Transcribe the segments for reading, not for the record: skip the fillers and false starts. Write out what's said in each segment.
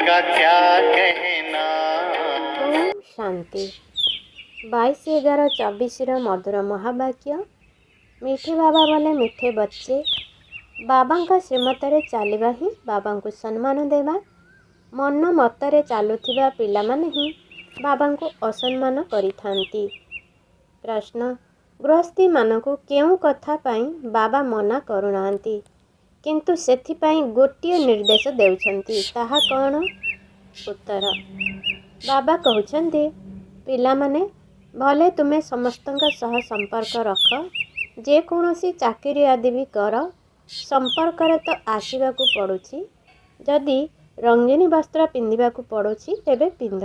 का क्या कहना। ओम शांति 22/11/24 मधुर महावाक्य। मीठे बाबा बोले मीठे बच्चे। बाबा श्रीमतरे चलवा ही बाबा को सम्मान देवा। मन मतरे चलुथिबा पिलामाने ही बाबा को असम्मान करिथांती। प्रश्न गृहस्थी मानकु केउ कथा पाई बाबा मना करुनांती किंतु सेथिपाई गोटिए निर्देश देउछंती, ताहा कौन? उत्तर बाबा कहउछंती पिलामाने भले तुमे समस्तंका सह संपर्क रख, जे कोनोसी चाकरी आदि भी कर, संपर्क रे तो आसीबाकू पड़ुछि। जदि रंगीनी वस्त्र पिंधिबाकू पड़ुछि तेबे पिंध।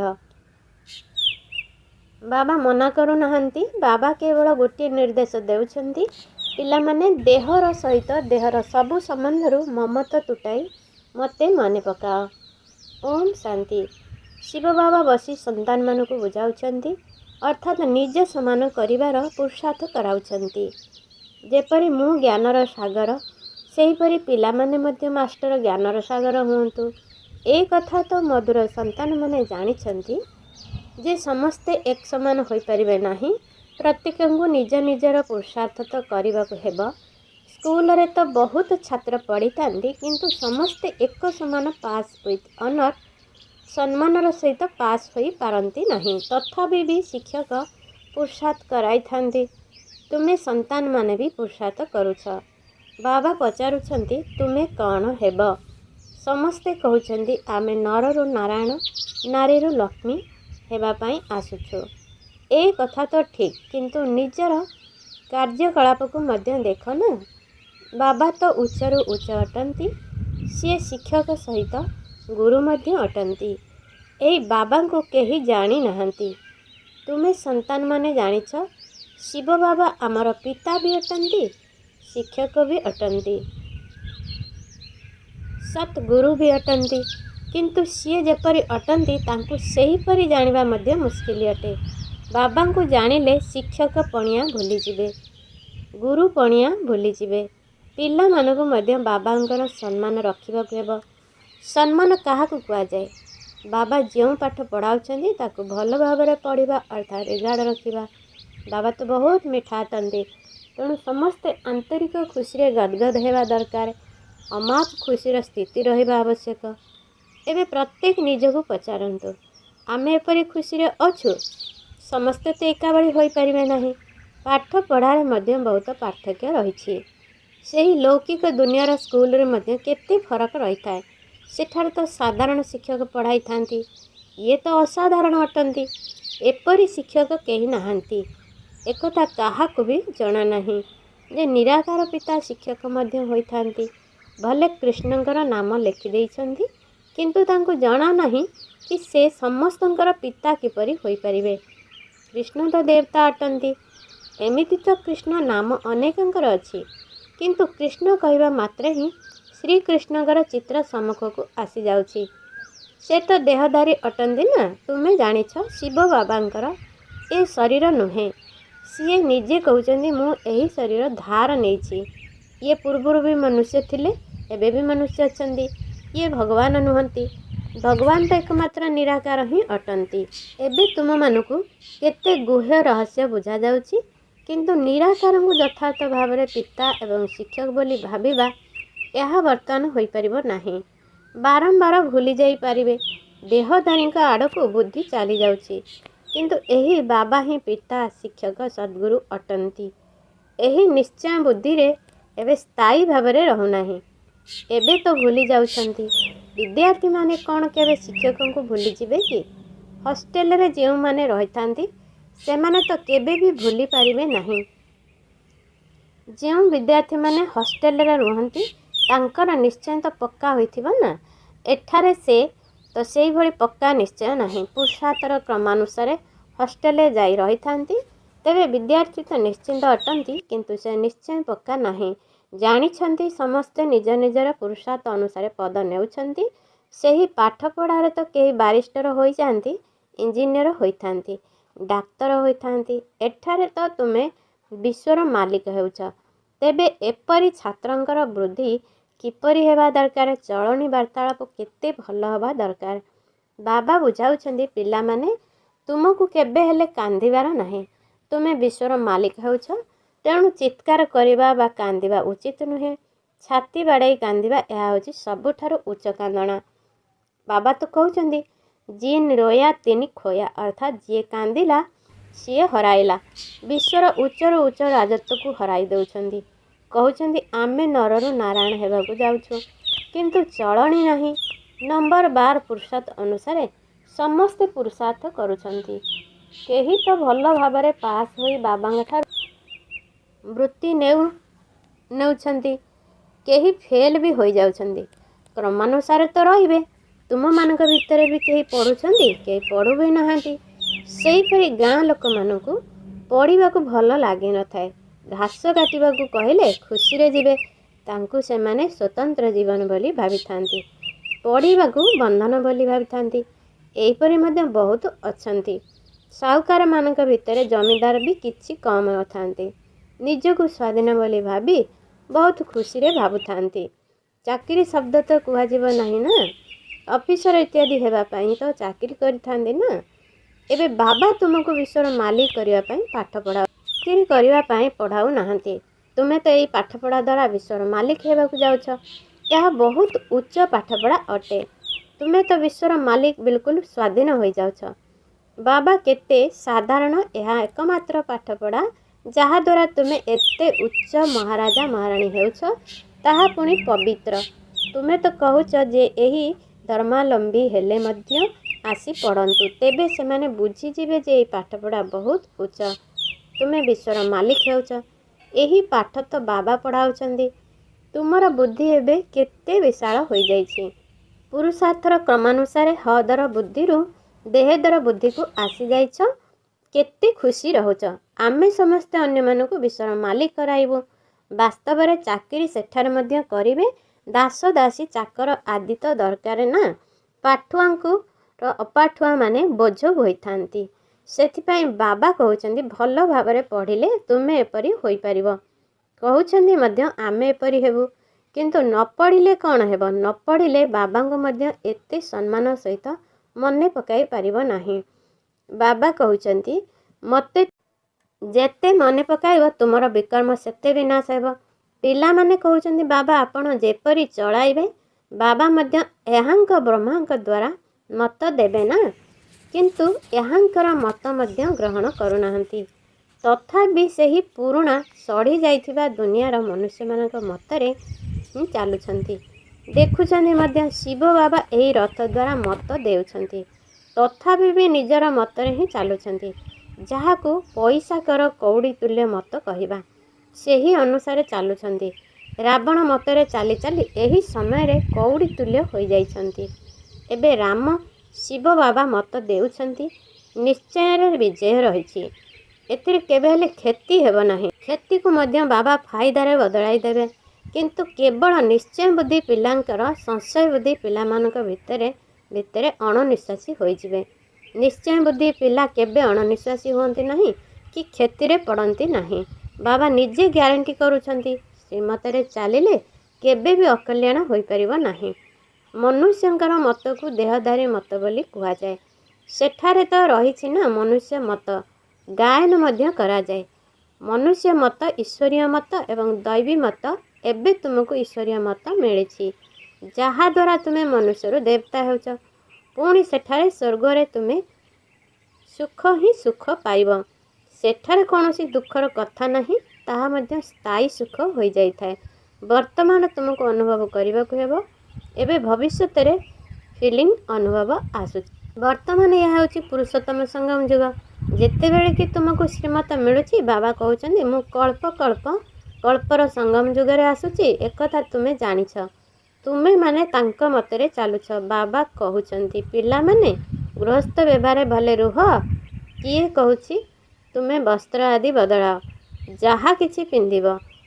बाबा मना करू नाहंती। बाबा केवल गोटिए निर्देश देउछंती पिलामाने देहर सहित देहर सबु संबंधरू ममता तुटाई मते माने पकाओ। ओम शांति। शिव बाबा बसी संतान मानकू बुझाउछंती, अर्थात निज समान करिवार पुरुषार्थ कराउछंती। जेपरि मु ज्ञानर सागर सेहीपरि पिलामाने मध्य मास्टर ज्ञानर सागर हुअन्तु। ए कथा तो मधुर संतान माने जानिछंती जे समस्ते एक समान होई परिबे नाही। प्रत्येकଙ୍କୁ निज निजर पुरुषार्थ तो करबाकू हेब। स्कूल रे तो बहुत छात्र पढ़िथांती किंतु समस्ते एक समान पास विथ ऑनर सम्मानर सहित पास होई पारंती नहीं। तथापि भी शिक्षक पुरुषार्थ कराई थांती। तुमे संतान माने भी पुरुषार्थ करुछ। बाबा पचारुछंती तुमे कौन हेब? समस्ते कहउछंती आमे नररु नारायण नारीरु लक्ष्मी हेबा पाई आसुछु। ए कथा तो ठीक, किंतु निजर कार्यकलाप को मध्य देख ना। बाबा तो उच्चरु उच्च अटंती, सी शिक्षक सहित गुरु मध्य अटंती। एई बाबा को केही जानी नहंती। तुमे संतान माने जानिछ शिव बाबा आमर पिता भी अटंती, शिक्षक भी अटंती, सतगुरु भी अटंती, किंतु सी जेपरि अटंती तांकु सेहीपरि जानिबा मध्य मुश्किल अटे। बाबा को जानिले शिक्षक पणिया भूली जिबे, गुरु पणिया भूली जिबे। पिला मानकु मध्य बाबांकर सम्मान रखिबाकू हेब। सम्मान काहाकू कुआ जाए? बाबा जो पाठ पढ़ाउछंती ताकू भल भाबरे पढ़िबा अर्थात रिगार्ड रखिबा। बाबा तो बहुत मिठा अटंती, तेणु समस्ते आंतरिक खुशी गदगद हेबा दरकार। अमाप खुशीर स्थिति रहिबा आवश्यक। एबे प्रत्येक निजकू पचारंतु आमे एपरि खुशी अछु? समस्ते तो एका भली होई परिबे नाही। पाठ पढ़ारे मध्य बहुत पार्थक्य रहिछि। सेही लौकिक दुनियार स्कूल रे मध्य केते फरक रही थाए। सेठार तो साधारण शिक्षक पढ़ाई थांती, ये तो असाधारण अटंती। एपरि शिक्षक केही नाहंती। एकथा काहाकू भी जणा नाही जे निराकार पिता शिक्षक मध्य होई थांती। भले कृष्णंकर नाम लेखि देइछंती, किंतु तांको जणा नाही कि से समस्तंकर पिता किपरि होई परिबे। कृष्ण तो देवता अटंती। एमिति तो कृष्ण नाम अनेकंकर अछि, किंतु कृष्ण कहवा मात्रे ही श्री कृष्णकर चित्र सम्मुख को आसी जाउछि। से तो देहधारी अटंती ना। तुमे जानिछ शिव बाबांकर ए शरीर नुहे। सीए निजे कहउचंदी मु एही शरीर धार नेछि। ये पूर्वरु भी मनुष्य थिले, एबे भी मनुष्य अछंती। ये भगवान नुहंती। भगवान तो एकमात्र निराकार ही अटंती। एबे तुम मानकु केते गुह्य रहस्य बुझा जाउछि, किंतु निराकार को यथार्थ भाव में पिता एवं शिक्षक बोली भाविबा यह वर्तमान होई परिबो नाही। बारंबार भूली जाई पारिबे। देहधारी आड़ को बुद्धि चली जाउछि, किंतु एही बाबा ही पिता शिक्षक सद्गुरु अटंती। एही निश्चय बुद्धि रे एबे स्थायी भाव में रहु नाही। एबे तो भूली जाउछंती। विद्यार्थी माने कौन केबे शिक्षकों को भूली जिबे कि? हॉस्टेल रे जेउ माने रहिथांती सेमाने तो केबे भी भूली पारिबे नाही। जेउ विद्यार्थी माने हॉस्टेल रे रुहंती तांकर निश्चय तो पक्का होइथिबा ना। एठारे से तो सेही भली पक्का निश्चय नाही। पुरुषार्थर क्रमानुसार हॉस्टेल रे जाई रहिथांती, तेबे विद्यार्थी तो निश्चिंत अटंती, किंतु से निश्चय पक्का नाही। जानिछंती समस्ते निज निजर पुरुषार्थ अनुसार पद नेउछंती। सेही पाठ पढ़ारे तो केही बारिस्टर होई जांती, इंजीनियर होइथांती, डाक्तर होइथांती। एठारे तो तुमे विश्वर मालिक हेउछ। तेबे एपरि छात्रंकर वृद्धि किपरि हेबा दरकार? चलनी वार्तालाप केते भल हवा दरकार। ବାବା ବୁଝାଉଛନ୍ତି, ପିଲାମାନେ ତୁମକୁ କେବେ ହେଲେ କାନ୍ଦିବାର ନାହିଁ। ତୁମେ ବିଶ୍ୱର ମାଲିକ ହେଉଛ, ତେଣୁ ଚିତ୍କାର କରିବା ବା କାନ୍ଦିବା ଉଚିତ ନୁହେଁ। ଛାତି ବାଡ଼େଇ କାନ୍ଦିବା ଏହା ହେଉଛି ସବୁଠାରୁ ଉଚ୍ଚ କାନ୍ଦଣା। ବାବା ତ କହୁଛନ୍ତି, ଜିନ୍ ରୋୟା ତିନି ଖୋୟା, ଅର୍ଥାତ୍ ଯିଏ କାନ୍ଦିଲା ସିଏ ହରାଇଲା। ବିଶ୍ୱର ଉଚ୍ଚରୁ ଉଚ୍ଚ ରାଜତ୍ୱକୁ ହରାଇ ଦେଉଛନ୍ତି। କହୁଛନ୍ତି ଆମେ ନରରୁ ନାରାୟଣ ହେବାକୁ ଯାଉଛୁ, କିନ୍ତୁ ଚଳଣି ନାହିଁ। ନମ୍ବର 12 ପୁରୁଷାର୍ଥ ଅନୁସାରେ ସମସ୍ତେ ପୁରୁଷାର୍ଥ କରୁଛନ୍ତି। କେହି ତ ଭଲ ଭାବରେ ପାସ୍ ହୋଇ ବାବାଙ୍କଠାରୁ ବୃତ୍ତି ନେଉଛନ୍ତି, କେହି ଫେଲ୍ ବି ହୋଇଯାଉଛନ୍ତି। କ୍ରମାନୁସାରେ ତ ରହିବେ। ତୁମମାନଙ୍କ ଭିତରେ ବି କେହି ପଢ଼ୁଛନ୍ତି, କେହି ପଢ଼ୁ ବି ନାହାନ୍ତି। ସେହିପରି ଗାଁ ଲୋକମାନଙ୍କୁ ପଢ଼ିବାକୁ ଭଲ ଲାଗିନଥାଏ। ଘାସ କାଟିବାକୁ କହିଲେ ଖୁସିରେ ଯିବେ। ତାଙ୍କୁ ସେମାନେ ସ୍ୱତନ୍ତ୍ର ଜୀବନ ବୋଲି ଭାବିଥାନ୍ତି, ପଢ଼ିବାକୁ ବନ୍ଧନ ବୋଲି ଭାବିଥାନ୍ତି। ଏହିପରି ମଧ୍ୟ ବହୁତ ଅଛନ୍ତି। ସାହୁକାରମାନଙ୍କ ଭିତରେ ଜମିଦାର ବି କିଛି କମ୍ ନଥାନ୍ତି। ନିଜକୁ ସ୍ୱାଧୀନ ବୋଲି ଭାବି ବହୁତ ଖୁସିରେ ଭାବୁଥାନ୍ତି। ଚାକିରି ଶବ୍ଦ ତ କୁହାଯିବ ନାହିଁ ନା, ଅଫିସର ଇତ୍ୟାଦି ହେବା ପାଇଁ ତ ଚାକିରି କରିଥାନ୍ତି ନା। ଏବେ ବାବା ତୁମକୁ ବିଶ୍ୱର ମାଲିକ କରିବା ପାଇଁ ପାଠ ପଢ଼ାଉ, ଚାକିରି କରିବା ପାଇଁ ପଢ଼ାଉ ନାହାନ୍ତି। ତୁମେ ତ ଏଇ ପାଠପଢ଼ା ଦ୍ୱାରା ବିଶ୍ୱର ମାଲିକ ହେବାକୁ ଯାଉଛ। ଏହା ବହୁତ ଉଚ୍ଚ ପାଠପଢ଼ା ଅଟେ। ତୁମେ ତ ବିଶ୍ୱର ମାଲିକ ବିଲକୁଲ ସ୍ୱାଧୀନ ହୋଇଯାଉଛ। ବାବା କେତେ ସାଧାରଣ, ଏହା ଏକମାତ୍ର ପାଠପଢ଼ା ଯାହାଦ୍ୱାରା ତୁମେ ଏତେ ଉଚ୍ଚ ମହାରାଜା ମହାରାଣୀ ହେଉଛ, ତାହା ପୁଣି ପବିତ୍ର। ତୁମେ ତ କହୁଛ ଯେ ଏହି ଧର୍ମାଲମ୍ବୀ ହେଲେ ମଧ୍ୟ ଆସି ପଢ଼ନ୍ତୁ, ତେବେ ସେମାନେ ବୁଝିଯିବେ ଯେ ଏହି ପାଠପଢ଼ା ବହୁତ ଉଚ୍ଚ। ତୁମେ ବିଶ୍ୱର ମାଲିକ ହେଉଛ। ଏହି ପାଠ ତ ବାବା ପଢ଼ାଉଛନ୍ତି। ତୁମର ବୁଦ୍ଧି ଏବେ କେତେ ବିଶାଳ ହୋଇଯାଇଛି। ପୁରୁଷାର୍ଥର କ୍ରମାନୁସାରେ ହଦର ବୁଦ୍ଧିରୁ ଦେହେଦର ବୁଦ୍ଧିକୁ ଆସିଯାଇଛ। କେତେ ଖୁସି ରହୁଛ। ଆମେ ସମସ୍ତେ ଅନ୍ୟମାନଙ୍କୁ ବିଶ୍ୱର ମାଲିକ କରାଇବୁ। ବାସ୍ତବରେ ଚାକିରି ସେଠାରେ ମଧ୍ୟ କରିବେ। ଦାସ ଦାସୀ ଚାକର ଆଦି ତ ଦରକାର ନା। ଅପାଠୁଆମାନେ ବୋଝ ହୋଇଥାନ୍ତି। ସେଥିପାଇଁ ବାବା କହୁଛନ୍ତି ଭଲ ଭାବରେ ପଢ଼ିଲେ ତୁମେ ଏପରି ହୋଇପାରିବ। କହୁଛନ୍ତି ମଧ୍ୟ ଆମେ ଏପରି ହେବୁ। କିନ୍ତୁ ନ ପଢ଼ିଲେ କ'ଣ ହେବ? ନ ପଢ଼ିଲେ ବାବାଙ୍କୁ ମଧ୍ୟ ଏତେ ସମ୍ମାନ ସହିତ ମନେ ପକାଇ ପାରିବ ନାହିଁ। ବାବା କହୁଛନ୍ତି ମୋତେ ଯେତେ ମନେ ପକାଇବ ତୁମର ବିକର୍ମ ସେତେ ବିନାଶ ହେବ। ପିଲାମାନେ କହୁଛନ୍ତି ବାବା ଆପଣ ଯେପରି ଚଳାଇବେ। ବାବା ମଧ୍ୟ ଏହାଙ୍କ ବ୍ରହ୍ମାଙ୍କ ଦ୍ୱାରା ମତ ଦେବେ ନା, କିନ୍ତୁ ଏହାଙ୍କର ମତ ମଧ୍ୟ ଗ୍ରହଣ କରୁନାହାନ୍ତି। ତଥାପି ସେହି ପୁରୁଣା ସଢ଼ି ଯାଇଥିବା ଦୁନିଆର ମନୁଷ୍ୟମାନଙ୍କ ମତରେ ହିଁ ଚାଲୁଛନ୍ତି। ଦେଖୁଛନ୍ତି ମଧ୍ୟ ଶିବ ବାବା ଏହି ରଥ ଦ୍ୱାରା ମତ ଦେଉଛନ୍ତି, ତଥାପି ବି ନିଜର ମତରେ ହିଁ ଚାଲୁଛନ୍ତି। ଯାହାକୁ ପଇସା କର କଉଡ଼ି ତୁଲ୍ୟ ମତ କହିବା, ସେହି ଅନୁସାରେ ଚାଲୁଛନ୍ତି। ରାବଣ ମତରେ ଚାଲି ଚାଲି ଏହି ସମୟରେ କଉଡ଼ି ତୁଲ୍ୟ ହୋଇଯାଇଛନ୍ତି। ଏବେ ରାମ ଶିବ ବାବା ମତ ଦେଉଛନ୍ତି, ନିଶ୍ଚୟରେ ବିଜୟ ରହିଛି। ଏଥିରେ କେବେ ହେଲେ କ୍ଷତି ହେବ ନାହିଁ। କ୍ଷତିକୁ ମଧ୍ୟ ବାବା ଫାଇଦାରେ ବଦଳାଇ ଦେବେ। କିନ୍ତୁ କେବଳ ନିଶ୍ଚୟ ବୁଦ୍ଧି ପିଲାଙ୍କର, ସଂଶୟ ବୁଦ୍ଧି ପିଲାମାନଙ୍କ ଭିତରେ ଅଣନିଶ୍ୱାସୀ ହୋଇଯିବେ। ନିଶ୍ଚୟ ବୁଦ୍ଧି ପିଲା କେବେ ଅଣନିଶ୍ୱାସୀ ହୁଅନ୍ତି ନାହିଁ କି କ୍ଷତିରେ ପଡ଼ନ୍ତି ନାହିଁ। ବାବା ନିଜେ ଗ୍ୟାରେଣ୍ଟି କରୁଛନ୍ତି, ଶ୍ରୀମତରେ ଚାଲିଲେ କେବେ ବି ଅକଲ୍ୟାଣ ହୋଇପାରିବ ନାହିଁ। ମନୁଷ୍ୟଙ୍କର ମତକୁ ଦେହଧାରୀ ମତ ବୋଲି କୁହାଯାଏ। ସେଠାରେ ତ ରହିଛି ନା ମନୁଷ୍ୟ ମତ। ଗାୟନ ମଧ୍ୟ କରାଯାଏ। ମନୁଷ୍ୟ ମତ, ଈଶ୍ୱରୀୟ ମତ ଏବଂ ଦୈବୀ ମତ। ଏବେ ତୁମକୁ ଈଶ୍ୱରୀୟ ମତ ମିଳିଛି, ଯାହାଦ୍ୱାରା ତୁମେ ମନୁଷ୍ୟରୁ ଦେବତା ହେଉଛ। ପୁଣି ସେଠାରେ ସ୍ୱର୍ଗରେ ତୁମେ ସୁଖ ହିଁ ସୁଖ ପାଇବ। ସେଠାରେ କୌଣସି ଦୁଃଖର କଥା ନାହିଁ, ତାହା ମଧ୍ୟ ସ୍ଥାୟୀ ସୁଖ ହୋଇଯାଇଥାଏ। ବର୍ତ୍ତମାନ ତୁମକୁ ଅନୁଭବ କରିବାକୁ ହେବ, ଏବେ ଭବିଷ୍ୟତରେ ଫିଲିଂ ଅନୁଭବ ଆସୁଛି। ବର୍ତ୍ତମାନ ଏହା ହେଉଛି ପୁରୁଷୋତ୍ତମ ସଙ୍ଗମ ଯୁଗ। ଯେତେବେଳେ କି ତୁମକୁ ଶ୍ରୀମତ ମିଳୁଛି, ବାବା କହୁଛନ୍ତି ମୁଁ କଳ୍ପର ସଙ୍ଗମ ଯୁଗରେ ଆସୁଛି, ଏକଥା ତୁମେ ଜାଣିଛ। ତୁମେମାନେ ତାଙ୍କ ମତରେ ଚାଲୁଛ। ବାବା କହୁଛନ୍ତି ପିଲାମାନେ ଗୃହସ୍ଥ ବ୍ୟବହାରରେ ଭଲେ ରୁହ। କିଏ କହୁଛି ତୁମେ ବସ୍ତ୍ର ଆଦି ବଦଳାଅ, ଯାହା କିଛି ପିନ୍ଧିବ।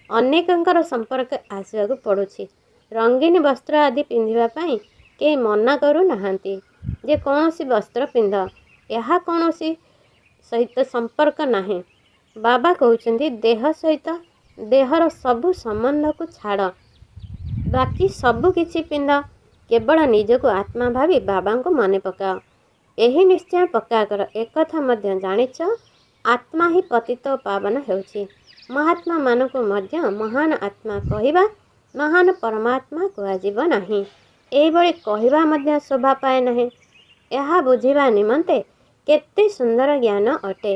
ଅନେକଙ୍କର ସମ୍ପର୍କ ଆସିବାକୁ ପଡ଼ୁଛି। ରଙ୍ଗୀନ ବସ୍ତ୍ର ଆଦି ପିନ୍ଧିବା ପାଇଁ କେହି ମନା କରୁନାହାନ୍ତି ଯେ କୌଣସି ବସ୍ତ୍ର ପିନ୍ଧ, ଏହା କୌଣସି ସହିତ ସମ୍ପର୍କ ନାହିଁ। ବାବା କହୁଛନ୍ତି ଦେହ ସହିତ ଦେହର ସବୁ ସମ୍ବନ୍ଧକୁ ଛାଡ଼, ବାକି ସବୁ କିଛି ପିନ୍ଧ। କେବଳ ନିଜକୁ ଆତ୍ମା ଭାବି ବାବାଙ୍କୁ ମନେ ପକାଅ। ଏହି ନିଶ୍ଚୟ ପକ୍କା କର। ଏକଥା ମଧ୍ୟ ଜାଣିଛ, ଆତ୍ମା ହିଁ ପତିତ ଓ ପାବନ ହେଉଛି। ମହାତ୍ମାମାନଙ୍କୁ ମଧ୍ୟ ମହାନ ଆତ୍ମା କହିବା, ମହାନ ପରମାତ୍ମା କୁହାଯିବ ନାହିଁ। ଏହିଭଳି କହିବା ମଧ୍ୟ ଶୋଭା ପାଏ ନାହିଁ। ଏହା ବୁଝିବା ନିମନ୍ତେ କେତେ ସୁନ୍ଦର ଜ୍ଞାନ ଅଟେ।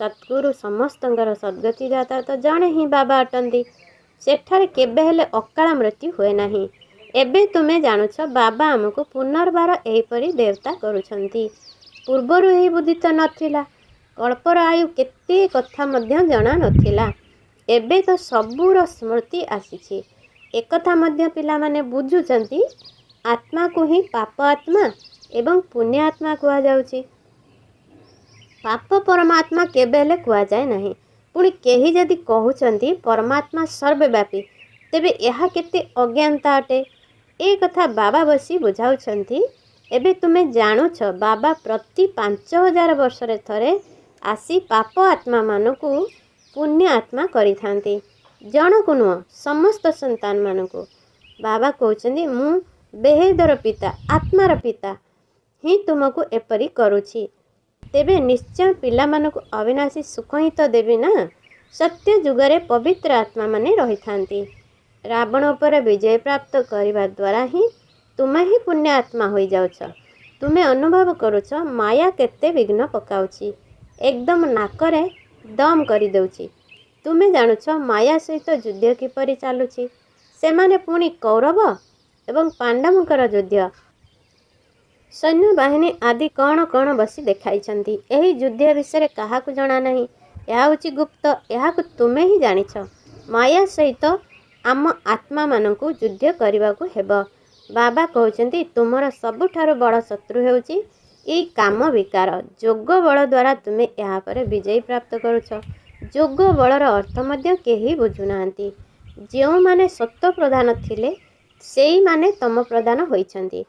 ସଦ୍ଗୁରୁ ସମସ୍ତଙ୍କର ସଦ୍ଗତିଦାତା ତ ଜଣେ ହିଁ ବାବା ଅଟନ୍ତି। ସେଠାରେ କେବେ ହେଲେ ଅକାଳ ମୃତ୍ୟୁ ହୁଏ ନାହିଁ। ଏବେ ତୁମେ ଜାଣୁଛ, ବାବା ଆମକୁ ପୁନର୍ବାର ଏହିପରି ଦେବତା କରୁଛନ୍ତି। ପୂର୍ବରୁ ଏହି ବୁଦ୍ଧି ତ ନଥିଲା। କଳ୍ପର ଆୟୁ କେତେ କଥା ମଧ୍ୟ ଜଣା ନଥିଲା। ଏବେ ତ ସବୁର ସ୍ମୃତି ଆସିଛି। ଏକଥା ମଧ୍ୟ ପିଲାମାନେ ବୁଝୁଛନ୍ତି, ଆତ୍ମାକୁ ହିଁ ପାପ ଆତ୍ମା ଏବଂ ପୁଣ୍ୟ ଆତ୍ମା କୁହାଯାଉଛି। ପାପ ପରମାତ୍ମା କେବେ ହେଲେ କୁହାଯାଏ ନାହିଁ। ପୁଣି କେହି ଯଦି କହୁଛନ୍ତି ପରମାତ୍ମା ସର୍ବବ୍ୟାପୀ, ତେବେ ଏହା କେତେ ଅଜ୍ଞାନତା ଅଟେ। ଏ କଥା ବାବା ବସି ବୁଝାଉଛନ୍ତି। ଏବେ ତୁମେ ଜାଣୁଛ, ବାବା ପ୍ରତି 5000 ବର୍ଷରେ ଥରେ ଆସି ପାପ ଆତ୍ମାମାନଙ୍କୁ ପୁଣ୍ୟ ଆତ୍ମା କରିଥାନ୍ତି। ଜଣକୁ ନୁହଁ, ସମସ୍ତ ସନ୍ତାନମାନଙ୍କୁ। ବାବା କହୁଛନ୍ତି, ମୁଁ ବେହେଦର ପିତା, ଆତ୍ମାର ପିତା ହିଁ ତୁମକୁ ଏପରି କରୁଛି। ତେବେ ନିଶ୍ଚୟ ପିଲାମାନଙ୍କୁ ଅବିନାଶୀ ସୁଖ ହିଁ ତ ଦେବି ନା। ସତ୍ୟ ଯୁଗରେ ପବିତ୍ର ଆତ୍ମାମାନେ ରହିଥାନ୍ତି। ରାବଣ ଉପରେ ବିଜୟ ପ୍ରାପ୍ତ କରିବା ଦ୍ୱାରା ହିଁ ତୁମେ ହିଁ ପୁଣ୍ୟ ଆତ୍ମା ହୋଇଯାଉଛ। ତୁମେ ଅନୁଭବ କରୁଛ, ମାୟା କେତେ ବିଘ୍ନ ପକାଉଛି, ଏକଦମ ନାକରେ ଦମ୍ କରିଦେଉଛି। ତୁମେ ଜାଣୁଛ, ମାୟା ସହିତ ଯୁଦ୍ଧ କିପରି ଚାଲୁଛି। ସେମାନେ ପୁଣି କୌରବ ଏବଂ ପାଣ୍ଡବଙ୍କର ଯୁଦ୍ଧ ସୈନ୍ୟବାହିନୀ ଆଦି କ'ଣ କ'ଣ ବସି ଦେଖାଇଛନ୍ତି। ଏହି ଯୁଦ୍ଧ ବିଷୟରେ କାହାକୁ ଜଣା ନାହିଁ। ଏହା ହେଉଛି ଗୁପ୍ତ। ଏହାକୁ ତୁମେ ହିଁ ଜାଣିଛ। ମାୟା ସହିତ ଆମ ଆତ୍ମାମାନଙ୍କୁ ଯୁଦ୍ଧ କରିବାକୁ ହେବ। ବାବା କହୁଛନ୍ତି, ତୁମର ସବୁଠାରୁ ବଡ଼ ଶତ୍ରୁ ହେଉଛି ଏଇ କାମ ବିକାର। ଯୋଗ ବଳ ଦ୍ୱାରା ତୁମେ ଏହା ପରେ ବିଜୟ ପ୍ରାପ୍ତ କରୁଛ। ଯୋଗ ବଳର ଅର୍ଥ ମଧ୍ୟ କେହି ବୁଝୁନାହାନ୍ତି। ଯେଉଁମାନେ ସତ୍ତ୍ୱ ପ୍ରଧାନ ଥିଲେ, ସେଇମାନେ ତମ ପ୍ରଧାନ ହୋଇଛନ୍ତି।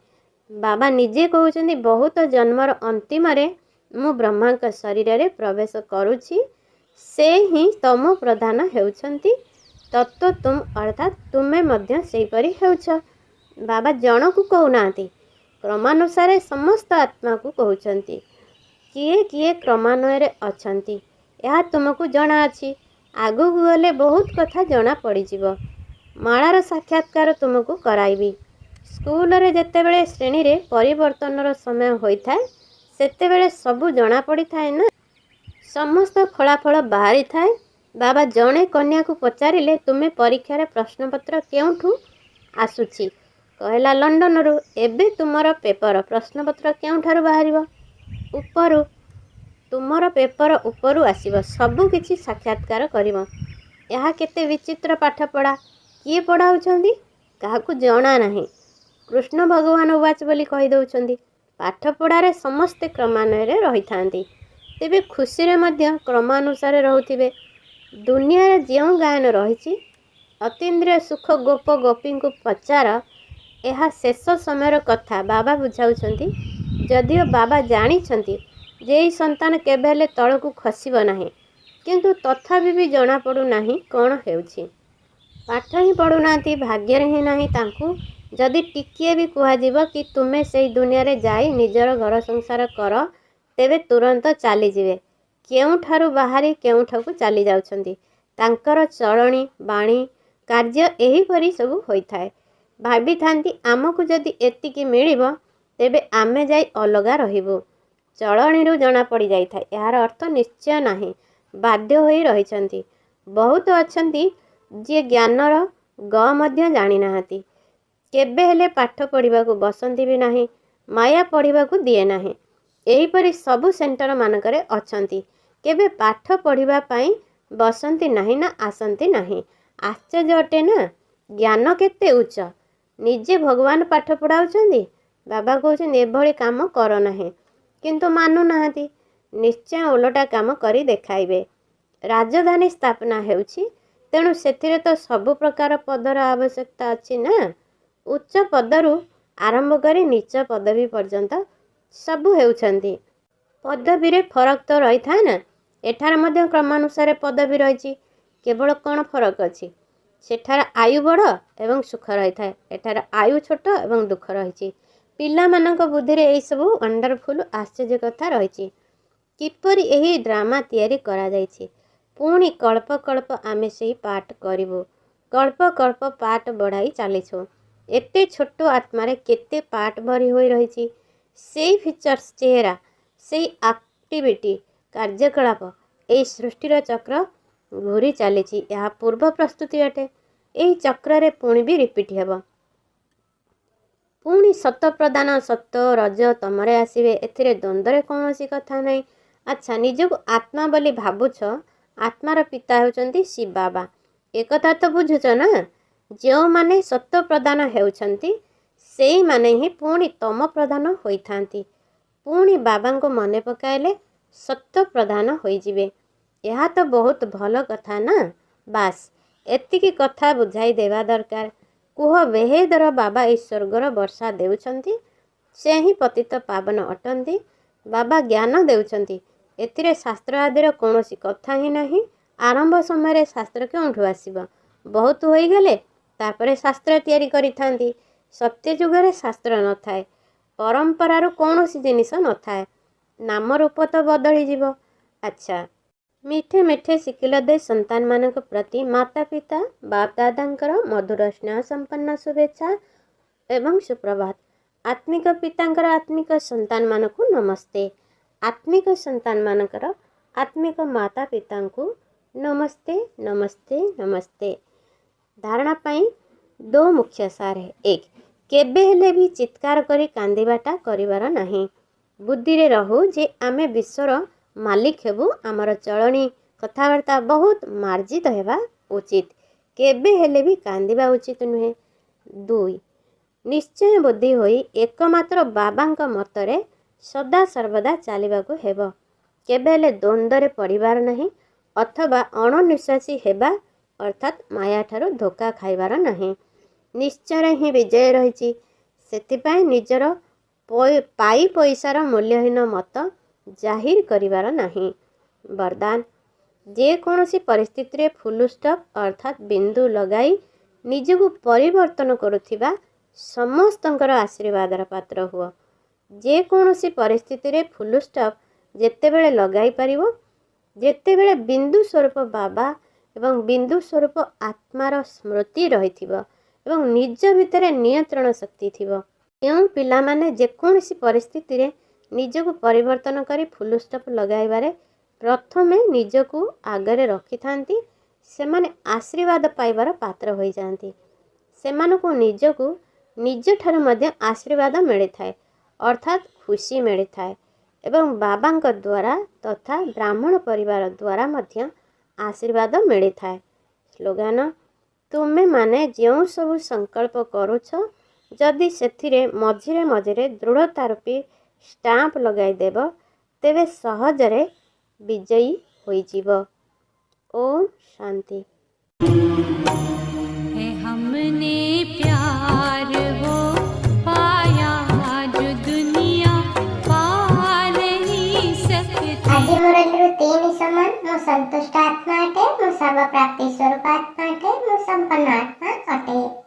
ବାବା ନିଜେ କହୁଛନ୍ତି, ବହୁତ ଜନ୍ମର ଅନ୍ତିମରେ ମୁଁ ବ୍ରହ୍ମାଙ୍କ ଶରୀରରେ ପ୍ରବେଶ କରୁଛି। ସେ ହିଁ ତମ ପ୍ରଧାନ ହେଉଛନ୍ତି। ତତ୍ତ୍ୱ ତୁମ, ଅର୍ଥାତ୍ ତୁମେ ମଧ୍ୟ ସେହିପରି ହେଉଛ। ବାବା ଜଣକୁ କହୁନାହାନ୍ତି, କ୍ରମାନୁସାରେ ସମସ୍ତ ଆତ୍ମାକୁ କହୁଛନ୍ତି। କିଏ କିଏ କ୍ରମାନ୍ୱୟରେ ଅଛନ୍ତି, ଏହା ତୁମକୁ ଜଣାଅଛି। ଆଗକୁ ଗଲେ ବହୁତ କଥା ଜଣା ପଡ଼ିଯିବ। ମାଳାର ସାକ୍ଷାତକାର ତୁମକୁ କରାଇବି। ସ୍କୁଲରେ ଯେତେବେଳେ ଶ୍ରେଣୀରେ ପରିବର୍ତ୍ତନର ସମୟ ହୋଇଥାଏ, ସେତେବେଳେ ସବୁ ଜଣାପଡ଼ିଥାଏ ନା। ସମସ୍ତ ଫଳାଫଳ ବାହାରିଥାଏ। ବାବା ଜଣେ କନ୍ୟାକୁ ପଚାରିଲେ, ତୁମେ ପରୀକ୍ଷାରେ ପ୍ରଶ୍ନପତ୍ର କେଉଁଠୁ ଆସୁଛି? କହିଲା, ଲଣ୍ଡନରୁ। ଏବେ ତୁମର ପେପର ପ୍ରଶ୍ନପତ୍ର କେଉଁଠାରୁ ବାହାରିବ? ଉପରୁ। ତୁମର ପେପର ଉପରୁ ଆସିବ। ସବୁ କିଛି ସାକ୍ଷାତକାର କରିବ। ଏହା କେତେ ବିଚିତ୍ର ପାଠପଢ଼ା। କିଏ ପଢ଼ାଉଛନ୍ତି? କାହାକୁ ଜଣା ନାହିଁ। କୃଷ୍ଣ ଭଗବାନ ଉବାଚ ବୋଲି କହିଦେଉଛନ୍ତି। ପାଠପଢ଼ାରେ ସମସ୍ତେ କ୍ରମାନ୍ୱୟରେ ରହିଥାନ୍ତି, ତେବେ ଖୁସିରେ ମଧ୍ୟ କ୍ରମାନୁସାରେ ରହୁଥିବେ। ଦୁନିଆରେ ଯେଉଁ ଗାୟନ ରହିଛି, ଅତୀନ୍ଦ୍ରିୟ ସୁଖ ଗୋପ ଗୋପୀଙ୍କୁ ପଚାର, ଏହା ଶେଷ ସମୟର କଥା ବାବା ବୁଝାଉଛନ୍ତି। ଯଦିଓ ବାବା ଜାଣିଛନ୍ତି ଯେ ଏହି ସନ୍ତାନ କେବେ ହେଲେ ତଳକୁ ଖସିବ ନାହିଁ, କିନ୍ତୁ ତଥାପି ବି ଜଣାପଡ଼ୁନାହିଁ କ'ଣ ହେଉଛି। ପାଠ ହିଁ ପଢ଼ୁନାହାନ୍ତି, ଭାଗ୍ୟରେ ହିଁ ନାହିଁ ତାଙ୍କୁ। ଯଦି ଟିକିଏ ବି କୁହାଯିବ କି ତୁମେ ସେହି ଦୁନିଆରେ ଯାଇ ନିଜର ଘର ସଂସାର କର, ତେବେ ତୁରନ୍ତ ଚାଲିଯିବେ। କେଉଁଠାରୁ ବାହାରି କେଉଁଠାକୁ ଚାଲି ଯାଉଛନ୍ତି। ତାଙ୍କର ଚଳଣି, ବାଣୀ, କାର୍ଯ୍ୟ ଏହିପରି ସବୁ ହୋଇଥାଏ। ଭାବିଥାନ୍ତି, ଆମକୁ ଯଦି ଏତିକି ମିଳିବ, ତେବେ ଆମେ ଯାଇ ଅଲଗା ରହିବୁ। ଚଳଣିରୁ ଜଣାପଡ଼ିଯାଇଥାଏ, ଏହାର ଅର୍ଥ ନିଶ୍ଚୟ ନାହିଁ। ବାଧ୍ୟ ହୋଇ ରହିଛନ୍ତି। ବହୁତ ଅଛନ୍ତି ଯିଏ ଜ୍ଞାନର ଗ ମଧ୍ୟ ଜାଣିନାହାନ୍ତି। କେବେ ହେଲେ ପାଠ ପଢ଼ିବାକୁ ବସନ୍ତି ବି ନାହିଁ। ମାୟା ପଢ଼ିବାକୁ ଦିଏ ନାହିଁ। ଏହିପରି ସବୁ ସେଣ୍ଟରମାନଙ୍କରେ ଅଛନ୍ତି। କେବେ ପାଠ ପଢ଼ିବା ପାଇଁ ବସନ୍ତି ନାହିଁ ନା ଆସନ୍ତି ନାହିଁ। ଆଶ୍ଚର୍ଯ୍ୟ ଅଟେ ନା, ଜ୍ଞାନ କେତେ ଉଚ୍ଚ। ନିଜେ ଭଗବାନ ପାଠ ପଢ଼ାଉଛନ୍ତି। ବାବା କହୁଛନ୍ତି, ଏଭଳି କାମ କର ନାହିଁ, କିନ୍ତୁ ମାନୁନାହାନ୍ତି। ନିଶ୍ଚୟ ଓଲଟା କାମ କରି ଦେଖାଇବେ। ରାଜଧାନୀ ସ୍ଥାପନା ହେଉଛି, ତେଣୁ ସେଥିରେ ତ ସବୁ ପ୍ରକାର ପଦର ଆବଶ୍ୟକତା ଅଛି ନା। ଉଚ୍ଚ ପଦରୁ ଆରମ୍ଭ କରି ନିଚ ପଦବୀ ପର୍ଯ୍ୟନ୍ତ ସବୁ ହେଉଛନ୍ତି। ପଦବୀରେ ଫରକ ତ ରହିଥାଏ ନା। ଏଠାରେ ମଧ୍ୟ କ୍ରମାନୁସାରେ ପଦବୀ ରହିଛି। କେବଳ କ'ଣ ଫରକ ଅଛି? ସେଠାରେ ଆୟୁ ବଡ଼ ଏବଂ ସୁଖ ରହିଥାଏ। ଏଠାରେ ଆୟୁ ଛୋଟ ଏବଂ ଦୁଃଖ ରହିଛି। ପିଲାମାନଙ୍କ ବୁଦ୍ଧିରେ ଏହିସବୁ ୱାଣ୍ଡରଫୁଲ୍ ଆଶ୍ଚର୍ଯ୍ୟ କଥା ରହିଛି। କିପରି ଏହି ଡ୍ରାମା ତିଆରି କରାଯାଇଛି। ପୁଣି କଳ୍ପ କଳ୍ପ ଆମେ ସେହି ପାଠ କରିବୁ। କଳ୍ପ କଳ୍ପ ପାଠ ବଢ଼ାଇ ଚାଲିଛୁ। ଏତେ ଛୋଟ ଆତ୍ମାରେ କେତେ ପାଠ ଭରି ହୋଇ ରହିଛି। ସେଇ ଫିଚର୍ସ, ଚେହେରା, ସେଇ ଆକ୍ଟିଭିଟି, କାର୍ଯ୍ୟକଳାପ, ଏହି ସୃଷ୍ଟିର ଚକ୍ର ଘୂରି ଚାଲିଛି। ଏହା ପୂର୍ବ ପ୍ରସ୍ତୁତି ଅଟେ। ଏହି ଚକ୍ରରେ ପୁଣି ବି ରିପିଟ୍ ହେବ। ପୁଣି ସତ ପ୍ରଧାନ ସତ୍ୟ ରଜ ତମରେ ଆସିବେ। ଏଥିରେ ଦ୍ୱନ୍ଦ୍ୱରେ କୌଣସି କଥା ନାହିଁ। ଆଚ୍ଛା, ନିଜକୁ ଆତ୍ମା ବୋଲି ଭାବୁଛ। ଆତ୍ମାର ପିତା ହେଉଛନ୍ତି ଶିବ ବାବା। ଏକଥା ତ ବୁଝୁଛ ନା? ଯେଉଁମାନେ ସତ୍ୟ ପ୍ରଦାନ ହେଉଛନ୍ତି ସେଇମାନେ ହିଁ ପୁଣି ତମ ପ୍ରଧାନ ହୋଇଥାନ୍ତି। ପୁଣି ବାବାଙ୍କୁ ମନେ ପକାଇଲେ ସତ୍ୟ ପ୍ରଧାନ ହୋଇଯିବେ। ଏହା ତ ବହୁତ ଭଲ କଥା ନା? ବାସ୍ ଏତିକି କଥା ବୁଝାଇ ଦେବା ଦରକାର। କୁହ, ବେହେଦର ବାବା ଏହି ସ୍ୱର୍ଗର ବର୍ଷା ଦେଉଛନ୍ତି। ସେ ହିଁ ପତିତ ପାବନ ଅଟନ୍ତି। ବାବା ଜ୍ଞାନ ଦେଉଛନ୍ତି। ଏଥିରେ ଶାସ୍ତ୍ର ଆଦିର କୌଣସି କଥା ହିଁ ନାହିଁ। ଆରମ୍ଭ ସମୟରେ ଶାସ୍ତ୍ର କେଉଁଠୁ ଆସିବ? ବହୁତ ହୋଇଗଲେ ତାପରେ ଶାସ୍ତ୍ର ତିଆରି କରିଥାନ୍ତି। ସତ୍ୟ ଯୁଗରେ ଶାସ୍ତ୍ର ନଥାଏ। ପରମ୍ପରାରୁ କୌଣସି ଜିନିଷ ନଥାଏ। ନାମ ରୂପ ତ ବଦଳିଯିବ। ଆଚ୍ଛା, ମିଠେ ମିଠେ ଶିଖିଲ ଦେ ସନ୍ତାନମାନଙ୍କ ପ୍ରତି ମାତା ପିତା ବାପ ଦାଦାଙ୍କର ମଧୁର ସ୍ନେହ ସମ୍ପନ୍ନ ଶୁଭେଚ୍ଛା ଏବଂ ସୁପ୍ରଭାତ। ଆତ୍ମିକ ପିତାଙ୍କର ଆତ୍ମିକ ସନ୍ତାନମାନଙ୍କୁ ନମସ୍ତେ। ଆତ୍ମିକ ସନ୍ତାନମାନଙ୍କର ଆତ୍ମିକ ମାତା ପିତାଙ୍କୁ ନମସ୍ତେ ନମସ୍ତେ ନମସ୍ତେ। ଧାରଣା ପାଇଁ ଦୋ ମୁଖ୍ୟ ସାର। 1. କେବେ ହେଲେ ବି ଚିତ୍କାର କରି କାନ୍ଦିବାଟା କରିବାର ନାହିଁ। ବୁଦ୍ଧିରେ ରହୁ ଯେ ଆମେ ବିଶ୍ୱର ମାଲିକ ହେବୁ। ଆମର ଚଳଣି କଥାବାର୍ତ୍ତା ବହୁତ ମାର୍ଜିତ ହେବା ଉଚିତ। କେବେ ହେଲେ ବି କାନ୍ଦିବା ଉଚିତ ନୁହେଁ। 2. ନିଶ୍ଚୟ ବୁଦ୍ଧି ହୋଇ ଏକମାତ୍ର ବାବାଙ୍କ ମତରେ ସଦା ସର୍ବଦା ଚାଲିବାକୁ ହେବ। କେବେ ହେଲେ ଦ୍ୱନ୍ଦ୍ୱରେ ପଡ଼ିବାର ନାହିଁ ଅଥବା ଅଣନିଶ୍ୱାସୀ ହେବା ଅର୍ଥାତ୍ ମାୟାଠାରୁ ଧୋକା ଖାଇବାର ନାହିଁ। ନିଶ୍ଚୟରେ ହିଁ ବିଜୟ ରହିଛି। ସେଥିପାଇଁ ନିଜର ପାଇ ପଇସାର ମୂଲ୍ୟହୀନ ମତ ଜାହିର କରିବାର ନାହିଁ। ବରଦାନ, ଯେକୌଣସି ପରିସ୍ଥିତିରେ ଫୁଲ ଷ୍ଟପ୍ ଅର୍ଥାତ୍ ବିନ୍ଦୁ ଲଗାଇ ନିଜକୁ ପରିବର୍ତ୍ତନ କରୁଥିବା ସମସ୍ତଙ୍କର ଆଶୀର୍ବାଦର ପାତ୍ର ହୁଅ। ଯେକୌଣସି ପରିସ୍ଥିତିରେ ଫୁଲ ଷ୍ଟପ୍ ଯେତେବେଳେ ଲଗାଇ ପାରିବ, ଯେତେବେଳେ ବିନ୍ଦୁ ସ୍ୱରୂପ ବାବା ଏବଂ ବିନ୍ଦୁ ସ୍ୱରୂପ ଆତ୍ମାର ସ୍ମୃତି ରହିଥିବ ଏବଂ ନିଜ ଭିତରେ ନିୟନ୍ତ୍ରଣ ଶକ୍ତି ଥିବ। ଯେଉଁ ପିଲାମାନେ ଯେକୌଣସି ପରିସ୍ଥିତିରେ ନିଜକୁ ପରିବର୍ତ୍ତନ କରି ଫୁଲ ଷ୍ଟପ୍ ଲଗାଇବାରେ ପ୍ରଥମେ ନିଜକୁ ଆଗରେ ରଖିଥାନ୍ତି, ସେମାନେ ଆଶୀର୍ବାଦ ପାଇବାର ପାତ୍ର ହୋଇଯାଆନ୍ତି। ସେମାନଙ୍କୁ ନିଜକୁ ନିଜଠାରୁ ମଧ୍ୟ ଆଶୀର୍ବାଦ ମିଳିଥାଏ ଅର୍ଥାତ୍ ଖୁସି ମିଳିଥାଏ ଏବଂ ବାବାଙ୍କ ଦ୍ୱାରା ତଥା ବ୍ରାହ୍ମଣ ପରିବାର ଦ୍ୱାରା ମଧ୍ୟ ଆଶୀର୍ବାଦ ମିଳିଥାଏ। ସ୍ଲୋଗାନ, ତୁମେମାନେ ଯେଉଁ ସବୁ ସଂକଳ୍ପ କରୁଛ, ଯଦି ସେଥିରେ ମଝିରେ ମଝିରେ ଦୃଢ଼ତା ରୂପୀ ଷ୍ଟାମ୍ପ ଲଗାଇଦେବ, ତେବେ ସହଜରେ ବିଜୟୀ ହୋଇଯିବ। ଓମ୍ ଶାନ୍ତି। हमने प्यार वो पाया जो दुनिया पा नहीं सकती। ଆଜି ମୋର ଏଥିରୁ 3 ସମାନ। ମୁଁ ସନ୍ତୁଷ୍ଟ ଆତ୍ମା ଅଟେ, ମୁଁ ସର୍ବପ୍ରାପ୍ତି ସ୍ୱରୂପ ଆତ୍ମା ଅଟେ, ମୁଁ ସମ୍ପନ୍ନ ଆତ୍ମା ଅଟେ।